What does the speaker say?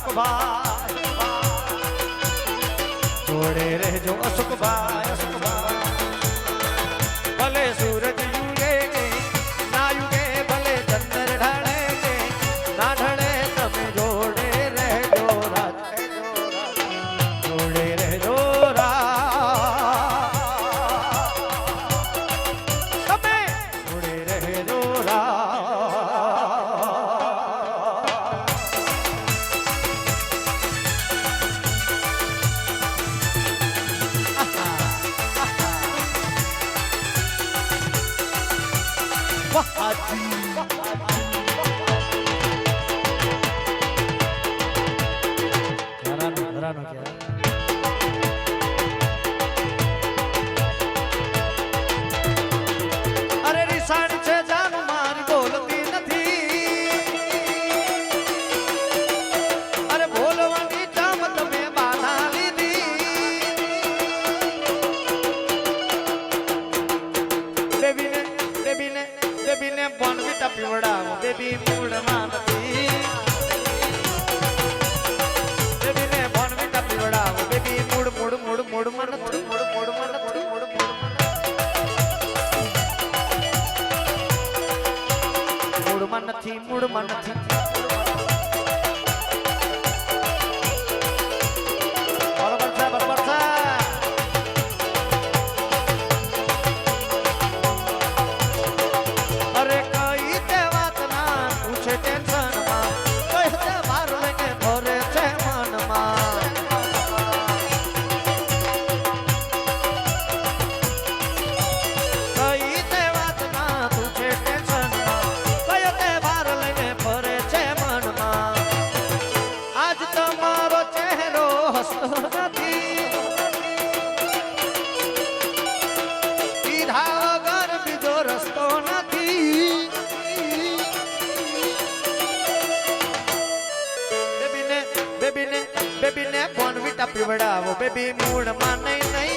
અશોકભાઈ જોડે રહેજો અશોકભાઈ ભલે સૂરજ યુગે કે ના યુગે ભલે ચંદ્ર ઢળે કે ના ઢળે તમે જોડે રહેજો જોડે રહેજો તમે જોડે રહેજો અરે રીસાણ છે જાન મારી બોલતી નથી અરે બોલવાની જામ તમે બાધા લીધી બેબીને બોનવીટા પીવડાવો બેબી મૂળમાં નથી બેબીને બોનવીટા પીવડાવો બેબી મૂળમાં નથી મૂળમાં નથી બરોબર છે અરે કઈ તે વાત ના પૂછે ટેન્શન માં કઈ તે માર લઈને ભરે છે મનમાં કઈ તે વાત ના પૂછે ટેન્શન માં કઈ તે માર લઈને ભરે છે મનમાં આજ તમારો ચહેરો હસતો નથી કીધા વગર બીજો રસ્તો નથી બેબીને બોનવીટા પીવડાવો બેબી મૂળમાં નહીં